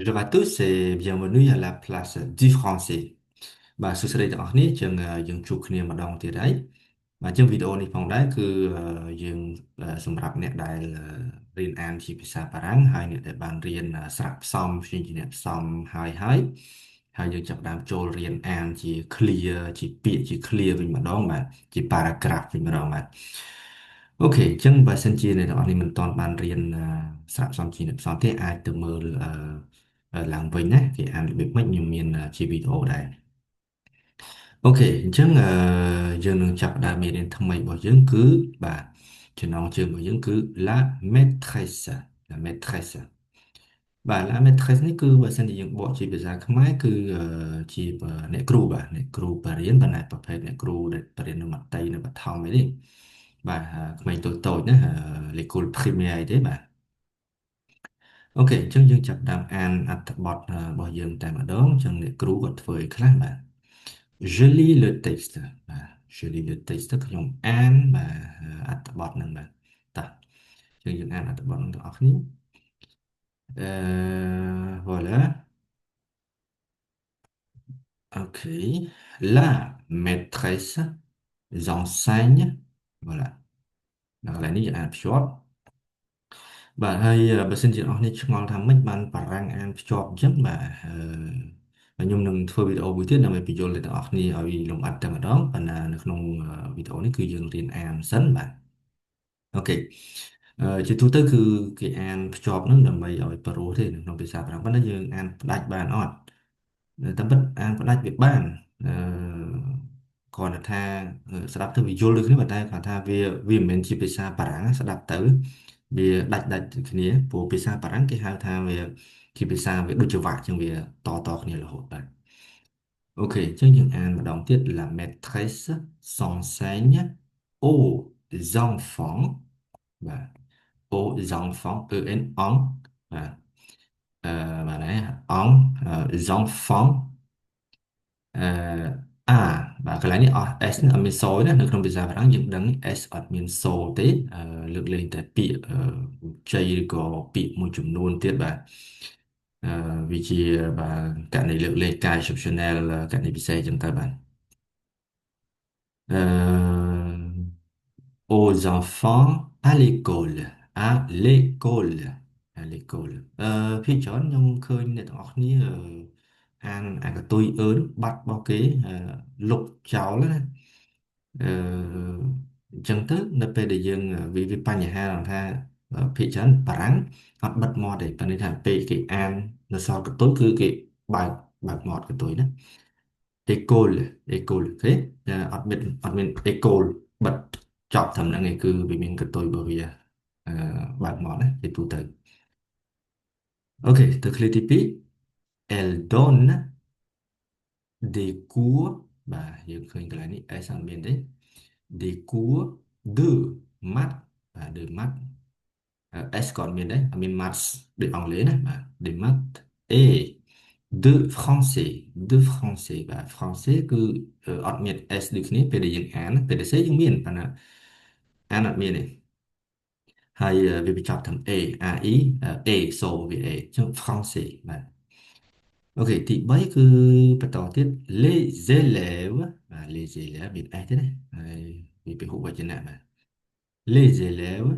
Bonjour à tous et bienvenue à la place du français បាទសួស្តីទាំងអស់គ្នាយើងជួបគ្នាម្ដងទៀតហើយបាទជាងវីដេអូនេះផងដែរគឺយើងសម្រាប់អ្នកដែលរៀនអានជាភាសាបារាំងហើយអ្នកដែលបានរៀនស្រៈផ្សំជាអ្នកផ្សំហើយយើងចាប់ផ្ដើមចូលរៀនអានជា clear ជាពាក្យជា clear វិញម្ដងបាទជា paragraph វិញម្ដងបាទអូខេអញ្ចឹងបើសិនជាអ្នកទាំងអស់នេះមិនទាន់បានរៀនស្រៈផ្សំជាអ្នកផ្សំទេអាចទៅមើលឡើងវិញណាគេអានរបៀបម៉េចខ្ញុំមានជាវីដេអូដែរ អូខេអញ្ចឹងយើងនឹងចាប់ផ្ដើមមេរៀនថ្មីរបស់យើងគឺបាទចំណងជើងរបស់យើងគឺ la maîtresse la maîtresse បាទ la maîtresse នេះគឺបើសិនជាយើងបកជាភាសាខ្មែរគឺជាអ្នកគ្រូបាទអ្នកគ្រូបរិញ្ញាបត្រប្រភេទអ្នកគ្រូដែលបរិញ្ញាបត្រនៅបឋមអីនេះបាទក្មេងតូចតូចណាl'école primaire អីទេបាទអូខេអញ្ចឹងយើងចាប់ផ្ដើមអានអត្ថបទរបស់យើងតែម្ដងអញ្ចឹងអ្នកគ្រូគាត់ធ្វើឲ្យខ្លះបាទ Je lis le texte បាទ je lis le texte ខ្ញុំអានបាទអត្ថបទហ្នឹងបាទតោះអញ្ចឹងយើងអានអត្ថបទហ្នឹងទាំងអស់គ្នា voilà ok la maîtresse enseigne voilà ដល់កន្លែងនេះយើងអានភ្ជាប់បាទហើយបើសិនជាអ្នកនរគ្នាឆ្ងល់ថាម៉េចបានបារាំងអានភ្ជាប់អញ្ចឹងបាទខ្ញុំនឹងធ្វើវីដេអូមួយទៀតដើម្បីបញ្យល់ដល់អ្នកនរគ្នាឲ្យលម្អិតតែម្ដងប៉ុន្តែនៅក្នុងវីដេអូនេះគឺយើងរៀនអានសិនបាទអូខេជាទូទៅគឺគេអានភ្ជាប់នឹងដើម្បីឲ្យប្រួសទេនៅក្នុងភាសាប្រាំងប៉ុន្តែយើងអានផ្ដាច់បានអត់តាមពិតអានផ្ដាច់វាបានអឺគ្រាន់តែថាស្ដាប់ទៅវាយល់ដូចគ្នាប៉ុន្តែគាត់ថាវាមិនមែនជាភាសាបារាំងស្ដាប់ទៅវាដាច់ដូចគ្នាព្រោះភាសាបារាំងគេហៅថាវាជាភាសាវាដូចចង្វាក់ជាងវាតគ្នារហូតបាទអូខេអញ្ចឹងយើងអានម្ដងទៀត La maîtresse s'enseigne aux enfants បាទ aux enfants EN អង្គបាទបាទណាអង្គenfants អឺអាបាទកន្លែងនេះអស់ S នេះអត់មានសូរទេណានៅក្នុងភាសាបារាំងយើងដឹង S អត់មានសូរទេលើកលែងតែពាក្យជ័យឬក៏ពាក្យមួយចំនួនទៀតបាទវាជាបាទករណីលើកលែងកាយ exceptionnel ករណីពិសេសអញ្ចឹងទៅបាទអឺ aux enfants à l'école à l'école à l'école ភាគច្រើនខ្ញុំឃើញអ្នកទាំងអស់គ្នាអានអាកតុយអឺនបាត់របស់គេលុបចោលណាអញ្ចឹងទៅនៅពេលដែលយើងវាបញ្ហាថាភាគច្រើនបារាំងអត់បិទមាត់ទេប៉ុន្តែថាពេលគេអាននៅសល់កតុយគឺគេបើកមាត់កតុយណា école école ទេអត់មាន école បិទចប់ត្រឹមហ្នឹងឯងគឺវាមានកតុយរបស់វាបើកមាត់ណាជាទូទៅអូខេទៅឃ្លាទី2 elle donne des cours បាទយើងឃើញកន្លែងនេះ S អត់មានទេ des cours de maths បាទ de maths S ក៏អត់មានដែរអត់មាន maths ដូចអង់គ្លេសណាបាទ de maths et de français de français បាទ français គឺអត់មាន S ដូចគ្នាពេលដែលយើងអានពេលដែលសេយើងមានប៉ុន្តែអានអត់មានទេហើយវាបញ្ចប់ទាំង A AI A សូវា A អញ្ចឹង français បាទអូខេទី3គឺបន្តទៀត les élèves បាទ les élèves មាន S ទេណាហើយវាពហុវចនៈបាទ les élèves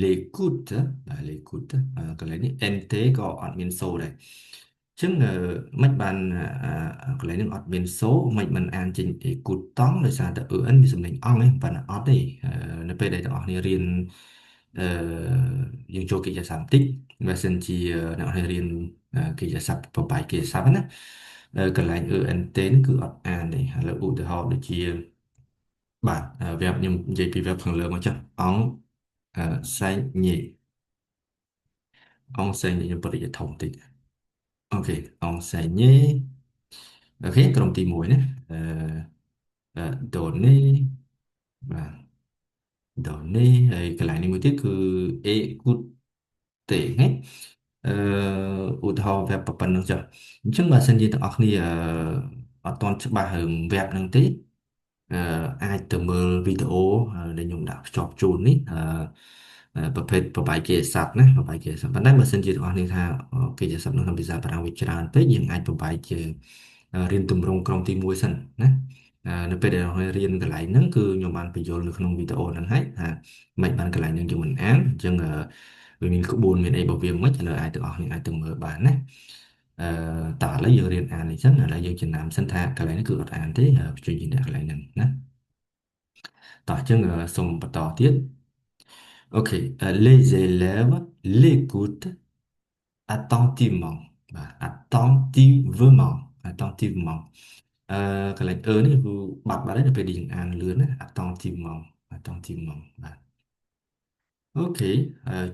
l'écoute បាទ l'écoute កន្លែងនេះ NT ក៏អត់មានសូដែរអញ្ចឹងមិនបានកន្លែងនេះអត់មានសូមិនបានអានចេញ écoute តង់ដោយសារតែ EN វាសំឡេងអង់ហ្នឹងប៉ុន្តែអត់ទេនៅពេលដែលទាំងអស់គ្នារៀនអឺយើងចូលកិច្ចសព្ទបន្តិចបើសិនជាអ្នកនររៀនកិច្ចសព្ទប្របាយកិច្ចសព្ទណាកន្លែង ENT នេះគឺអត់អានទេឥឡូវឧទាហរណ៍ដូចជាបាទវគ្គខ្ញុំនិយាយពីវគ្គខាងលើមកចុះអង្គសែងញេអង្គសែងញេខ្ញុំបរិយាធំបន្តិចអូខេអង្គសែងញេអូខេក្រុមទី1ណាdonner បាទ donner ហើយកន្លែងនេះមួយទៀតគឺ écouter ហ្នឹងអឺឧទាហរណ៍ web ប៉ុណ្ណឹងចុះអញ្ចឹងបើសិនជាទាំងអស់គ្នាអត់ទាន់ច្បាស់រឿង web ហ្នឹងទេអាចទៅមើលវីដេអូដែលខ្ញុំដាក់ភ្ជាប់ជូននេះ ប្រភេទបបាយគេស័ព្ទណាបបាយគេស័ព្ទប៉ុន្តែបើសិនជាអ្នកនរថាគេជាស័ព្ទនៅក្នុងភាសាបារាំងវាច្រើនពេកយើងអាចបបាយជារៀនទម្រង់ក្រុមទី1សិនណានៅពេលដែលเราរៀនកន្លែងហ្នឹងគឺខ្ញុំបានបញ្យល់នៅក្នុងវីដេអូហ្នឹងហើយថាមិនបានកន្លែងហ្នឹងយើងមិនអានអញ្ចឹងវាមានក្បួនមានអីរបស់វាមិនឥឡូវអាចទាំងអស់គ្នាអាចទៅមើលបានណាអឺតើឥឡូវយើងរៀនអាននេះសិនឥឡូវយើងចំណាំសិនថាកន្លែងនេះគឺអត់អានទេជួយយើងអ្នកកន្លែងហ្នឹងណាតោះអញ្ចឹងសូមបន្តទៀត OK, les élèves l'écoutent attentivement. Bah, attentivement. Attentivement. Cái lệnh này vừa bật vào đấy là về điện an lươn á, attentivement. Attentivement. Bah. OK,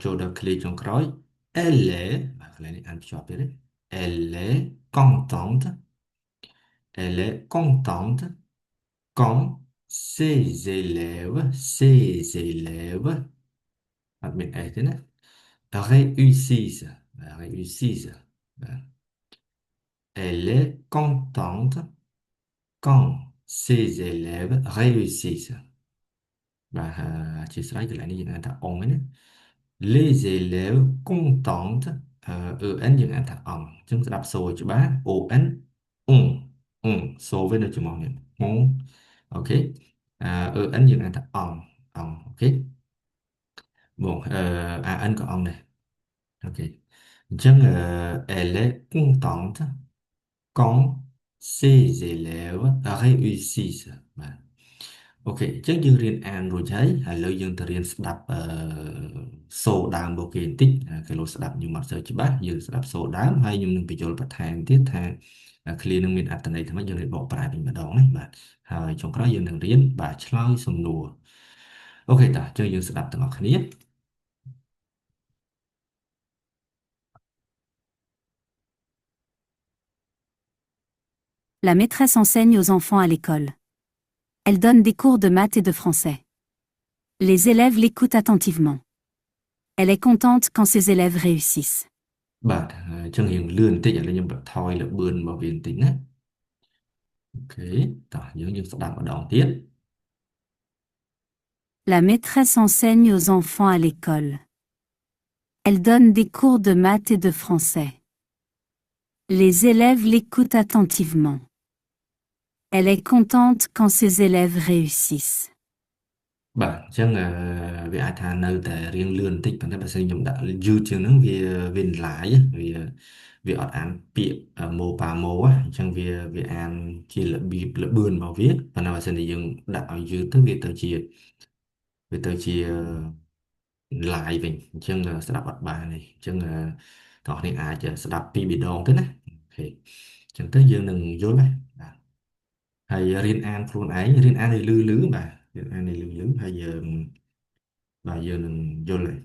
chỗ đó click trong khói. Elle est, cái lệnh này ăn chọn đấy. Elle est contente. Elle est contente quand ses élèves admin ấy thế này réussissent. Réussissent. Elle est contente quand ses élèves réussissent. Chia sẻ cái lại như là ông ấy. Les élèves contentes en những anh ta ông chúng ta đáp số cho bác on số với nó chỉ một này on ok en những anh ta ông ok bon anh có ông này ok chẳng elle est contente quand ses élèves réussissent.បាទ OK អញ្ចឹងយើងរៀនអានរួចហើយឥឡូវយើងទៅរៀនស្ដាប់សូរដើមរបស់គេបន្តិចគេលោកស្ដាប់ខ្ញុំអត់សូវច្បាស់យើងស្ដាប់សូរដើមហើយខ្ញុំនឹងបញ្យល់បន្ថែមទៀតថាឃ្លានឹងមានអត្ថន័យថាម៉េចយើងរៀនបកប្រែវិញម្ដងណាបាទហើយចុងក្រោយយើងនឹងរៀនបាទឆ្លើយសំណួរអូខេតោះអញ្ចឹងយើងស្ដាប់ទាំងអស់គ្នា La maîtresse enseigne aux enfants à l'école. Elle donne des cours de maths et de français. Les élèves l'écoutent attentivement. Elle est contente quand ses élèves réussissent. បាទអញ្ចឹងរៀងលឿនបន្តិចឥឡូវខ្ញុំបន្ថយល្បឿនមកវាបន្តិចណាអូខេតោះយើងស្ដាប់ម្ដងទៀត La maîtresse enseigne aux enfants à l'école. Elle donne des cours de maths et de français. Les élèves l'écoutent attentivement. Elle est contente quand ses élèves réussissent. បាទអញ្ចឹងវាអាចថានៅតែរៀងលឿនបន្តិចប៉ុន្តែបើសិនខ្ញុំដាក់យឺតជាងហ្នឹងវាឡាយវាអត់អានពាក្យម៉ូប៉ាម៉ូអញ្ចឹងវាអានជារបៀបលឿនរបស់វាប៉ុន្តែបើសិនជាយើងដាក់ឲ្យយឺតទៅវាទៅជាឡាយវិញអញ្ចឹងស្ដាប់អត់បានទេអញ្ចឹងបងប្អូនអាចស្ដាប់ពីរម្ដងទៅណាអូខេអញ្ចឹងទៅយើងនឹងយល់ហើយបាទហើយរៀនអានខ្លួនឯងរៀនអានឲ្យលឺបាទរៀនអានឲ្យលឺហើយបាទយើងនឹងយល់ហើយ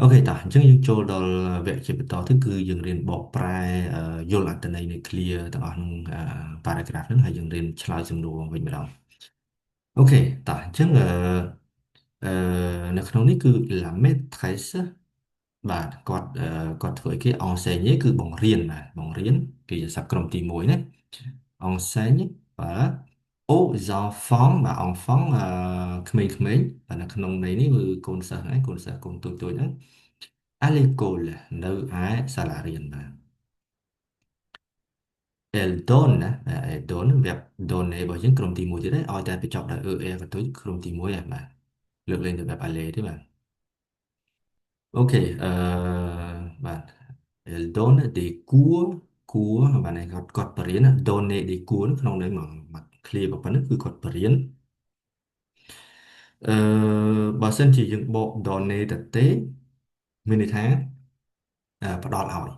អូខេតោះអញ្ចឹងយើងចូលដល់វគ្គជាបន្តទៅគឺយើងរៀនបកប្រែយល់អត្ថន័យនៃ clear ទាំងអស់ក្នុង paragraph ហ្នឹងហើយយើងរៀនឆ្លើយសំណួរវិញម្ដងអូខេតោះអញ្ចឹងអឺនៅក្នុងនេះគឺ la maîtresse បាទគាត់ធ្វើឲ្យគេ enseigne គឺបង្រៀនបាទបង្រៀនគឺជាសព្ទក្រុមទី1ណា enseigne បាទ aux enfants បាទ enfant ក្មេងៗបាទនៅក្នុងន័យនេះគឺកូនសិស្សហ្នឹងកូនសិស្សកូនតូចហ្នឹង à l'école នៅឯសាលារៀនបាទ elle donne ណា elle donne វា donne របស់យើងក្រុមទី1ទៀតហើយឲ្យតែបញ្ចប់ដោយ e ក៏ទៅក្រុមទី1ហើយបាទលើកលែងទៅបែប aller ទេបាទ OK បាទ elle donne des cours cours បាទនេះគាត់បរៀន donne des cours ក្នុងន័យមក clear ប៉ុណ្ណឹងគឺគាត់បរៀនអឺបើសិនជាយើងបក donne ទៅទេមានន័យថាផ្ដល់ឲ្យ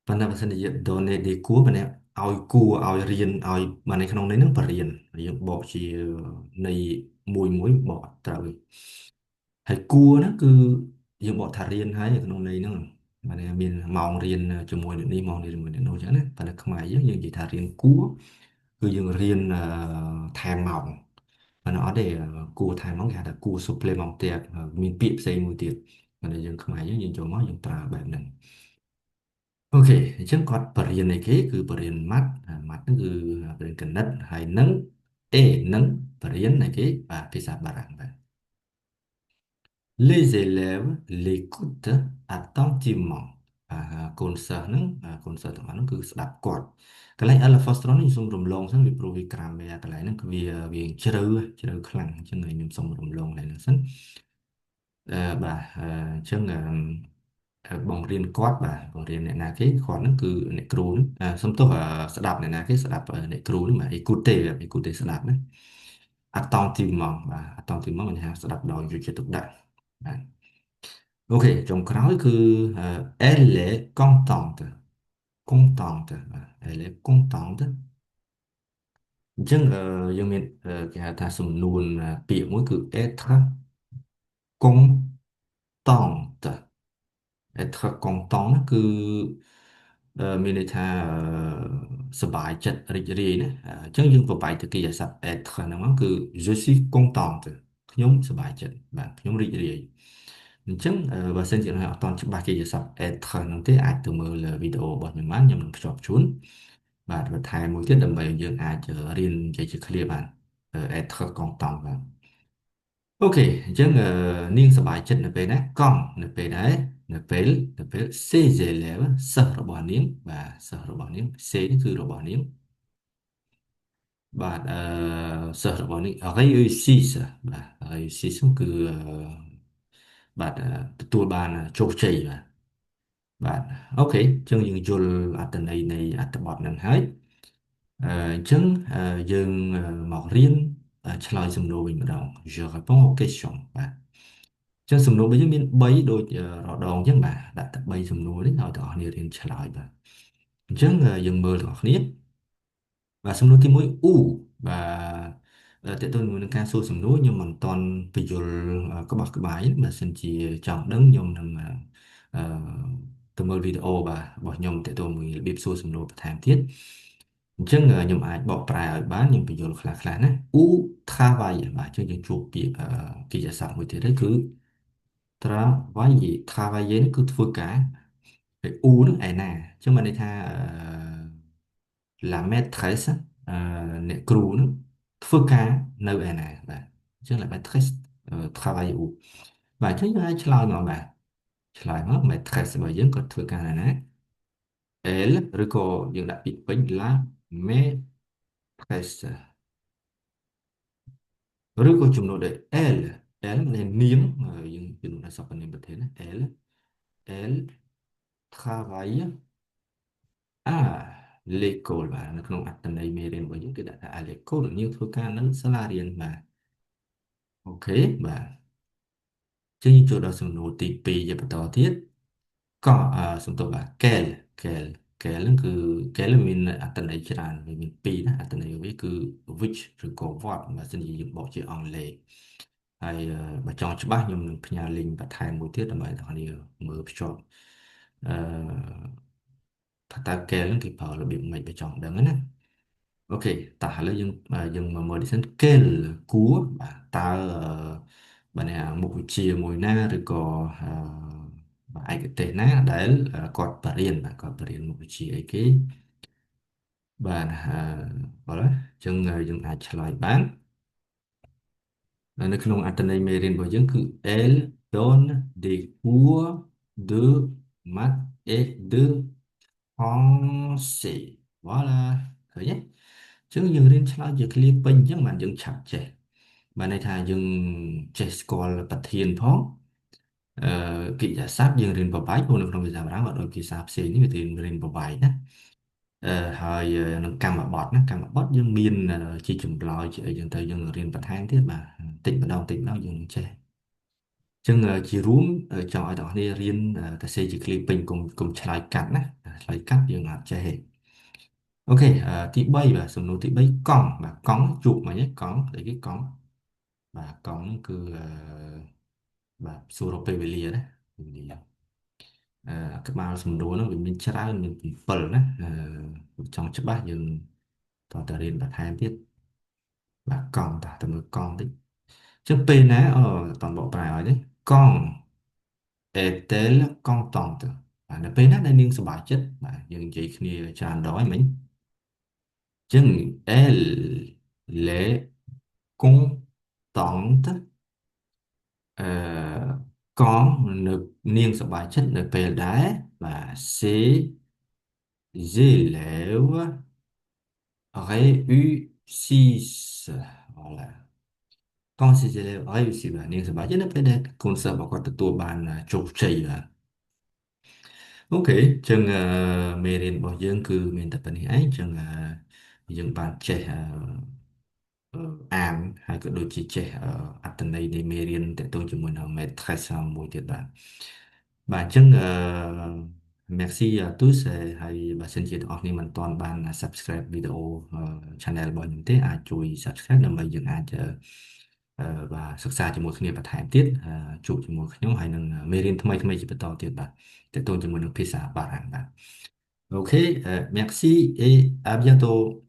ប៉ុន្តែបើសិនជា donne des cours ମାନେឲ្យគួរឲ្យរៀនឲ្យបាទនៅក្នុងន័យហ្នឹងបរៀនយើងបកជាន័យមួយបកអត់ត្រូវហើយគួរហ្នឹងគឺយើងបកថារៀនហើយនៅក្នុងន័យហ្នឹងបាទមានម៉ោងរៀនជាមួយអ្នកនេះម៉ោងរៀនជាមួយអ្នកនោះអញ្ចឹងណាប៉ុន្តែខ្មែរយើងនិយាយថារៀនគួរគឺយើងរៀនថែមម៉ោងប៉ុន្តែអត់ទេគួរថែមម៉ោងគេហៅថាគួរ supplémentaire មានពាក្យផ្សេងមួយទៀតប៉ុន្តែយើងខ្មែរយើងចូលមកយើងប្រើបែបហ្នឹងអូខេអញ្ចឹងគាត់បរៀនអីគេគឺបរៀនម៉ាត់ម៉ាត់ហ្នឹងគឺបរៀនគណិតហើយនឹងនឹងបរៀនអីគេបាទភាសាបារាំងបាទ Les élèves l'écoutent attentivement កូនសិស្សហ្នឹងកូនសិស្សទាំងអស់ហ្នឹងគឺស្ដាប់គាត់កន្លែង alpha នេះសូមរំលងសិនពីព្រោះវា grammar កន្លែងហ្នឹងគឺវាជ្រៅខ្លាំងអញ្ចឹងខ្ញុំសូមរំលងកន្លែងហ្នឹងសិនបាទអញ្ចឹងបង្រៀនគាត់បាទបង្រៀនអ្នកណាគេគាត់ហ្នឹងគឺអ្នកគ្រូហ្នឹងសុំទោសស្ដាប់អ្នកណាគេស្ដាប់អ្នកគ្រូហ្នឹងបាទ écouter ស្ដាប់ណា attentivement បាទ attentivement មានន័យថាស្ដាប់ដោយយកចិត្តទុកដាក់បាទ OK ចុងក្រោយគឺelle est contente បាទ elle est contente អញ្ចឹងយើងមានគេហៅថាសំនួនពាក្យមួយគឺ être contente être content ហ្នឹងគឺមានន័យថាសប្បាយចិត្តរីករាយណាអញ្ចឹងយើងប្របែកទៅកិរិយាសព្ទ être ហ្នឹងមកគឺ je suis contente ខ្ញុំសប្បាយចិត្តបាទខ្ញុំរីករាយអញ្ចឹងបើសិនជាអត់ទាន់ច្បាស់កិរិយាសព្ទ être ហ្នឹងទេអាចទៅមើលវីដេអូរបស់ខ្ញុំបានខ្ញុំនឹងភ្ជាប់ជូនបាទបន្ថែមមួយទៀតដើម្បីយើងអាចរៀននិយាយជា clear បានêtre content បាទអូខេអញ្ចឹងនាងសប្បាយចិត្តនៅពេលណាកង់នៅពេលដែរនៅពេល ses élèves សិស្សរបស់នាងបាទសិស្សរបស់នាង C នេះគឺរបស់នាងបាទសិស្សរបស់នាង réussissent បាទ réussissent គឺបាទទទួលបានជោគជ័យបាទអូខេអញ្ចឹងយើងយល់អត្ថន័យនៃអត្ថបទហ្នឹងហើយអញ្ចឹងយើងមករៀនឆ្លើយសំណួរវិញម្ដង Je réponds aux questions បាទអញ្ចឹងសំណួររបស់យើងមាន3ដូចរដងអញ្ចឹងបាទដាក់តែ3សំណួរនេះឲ្យទាំងអស់គ្នារៀនឆ្លើយបាទអញ្ចឹងយើងមើលទាំងអស់គ្នាបាទសំណួរទី1បាទតើតើនឹងការសួរសំណួរខ្ញុំមិនទាន់បញ្យល់ក្បោះក្បាយទេបើសិនជាចង់ដឹងខ្ញុំនឹងអឺទៅមើលវីដេអូបាទរបស់ខ្ញុំតើតើមួយរបៀបសួរសំណួរបន្ថែមទៀតអញ្ចឹងខ្ញុំអាចបកប្រែឲ្យបានខ្ញុំបញ្យល់ខ្លះណា ou travail បាទអញ្ចឹងយើងជួបពាក្យកិរិយាសព្ទមួយទៀតហ្នឹងគឺ travailler នេះគឺធ្វើការហើយ ou នឹងឯណាអញ្ចឹងបានន័យថាla maîtresse អ្នកគ្រូនឹងធ្វើការនៅឯណាបាទអញ្ចឹង la maîtresse travaille où បាទអញ្ចឹងយើងអាចឆ្លើយមកបាទឆ្លើយមក maîtresse របស់យើងគាត់ធ្វើការនៅណា elle ឬក៏យើងដាក់ពាក្យពេញ la maîtresse ឬក៏ចំនួនដោយ elle នៃនាងយើងចំនួនដោយសព្វនាមប្រធានណា elle travaille à l'école បាទនៅក្នុងអត្ថន័យមេរៀនរបស់យើងគឺដាក់ថា à l'école នាងធ្វើការនៅសាលារៀនបាទអូខេបាទចឹងយើងចូលដល់សំណួរទី2ជាបន្តទៀតក៏សំទោសបាទ quel quel ហ្នឹងគឺ quel មានអត្ថន័យច្រើនវាមានពីរណាអត្ថន័យវាគឺ which ឬក៏ what បើសិនជាយើងបកជាអង់គ្លេសហើយបើចង់ច្បាស់ខ្ញុំនឹងផ្ញើ link បន្ថែមមួយទៀតដើម្បីអ្នកនរមើលភ្ជាប់អឺថាតើ quel ហ្នឹងគេប្រើរបៀបម៉េចបើចង់ដឹងណាអូខេតោះឥឡូវយើងមកមើលទីសិន quel គួរបាទតើបាទនេះមុខវិជ្ជាមួយណាឬក៏បាទឯកទេសណាដែលគាត់បរៀនបាទគាត់បរៀនមុខវិជ្ជាអីគេបាទបើអញ្ចឹងយើងអាចឆ្លើយបាននៅក្នុងអត្ថន័យមេរៀនរបស់យើងគឺ elle donne des cours de maths et de français voilà ឃើញទេអញ្ចឹងយើងរៀនឆ្លើយជាឃ្លាពេញអញ្ចឹងបានយើងឆាប់ចេះបានន័យថាយើងចេះស្គាល់ប្រធានផងអឺកិរិយាសព្ទយើងរៀនបបែកព្រោះនៅក្នុងភាសាបារាំងបើដូចភាសាផ្សេងនេះវារៀនបបែកណាហើយនឹងកម្មបត្តិណាកម្មបត្តិយើងមានជាចម្លើយជាអីចឹងទៅយើងរៀនបន្ថែមទៀតបាទតិចម្ដងយើងនឹងចេះអញ្ចឹងជារួមចង់ឲ្យអ្នកនររៀនតែសេជាឃ្លាពេញកុំឆ្លើយកាត់ណាឆ្លើយកាត់យើងអាចចេះទេអូខេទី3បាទសំណួរទី3កង់បាទកង់ជួបមកញ៉េកង់ស្អីគេកង់បាទកង់ហ្នឹងគឺបាទសួររកពេលវេលាណាពេលវេលាក្បាលសំណួរហ្នឹងវាមានច្រើនមាន7ណាចង់ច្បាស់យើងតើតរៀនបន្ថែមទៀតបាទកង់តើទៅមើលកង់តិចចុះពេលណាតបកប្រែឲ្យទេកង់ est-elle contente បាទនៅពេលណាដែលនាងសប្បាយចិត្តបាទយើងនិយាយគ្នាច្រើនដងហ្នឹងមិញចឹង elle est contente កងនៅនាងសប្បាយចិត្តនៅពេលដែលបាទ c'est élèves réussissent voilà quand ces élèves réussissent បាទនាងសប្បាយចិត្តនៅពេលដែលកូនសិស្សរបស់គាត់ទទួលបានជោគជ័យបាទអូខេអញ្ចឹងមេរៀនរបស់យើងគឺមានតែប៉ុណ្្នេះឯងអញ្ចឹងយើងបានចេះអានហើយក៏ដូចជាចេះអត្ថន័យនៃមេរៀនតកតងជាមួយនឹង maîtresse មួយទៀតបាទបាទអញ្ចឹងmerci à tous ហើយបើសិនជាទាំងអស់គ្នាមិនទាន់បាន subscribe វីដេអូ channel របស់ខ្ញុំទេអាចជួយ subscribe ដើម្បីយើងអាចបាទសិក្សាជាមួយគ្នាបន្ថែមទៀតជួបជាមួយខ្ញុំហើយនឹងមេរៀនថ្មីថ្មីជាបន្តទៀតបាទតកតងជាមួយនឹងភាសាបារាំងបាទអូខេmerci et à bientôt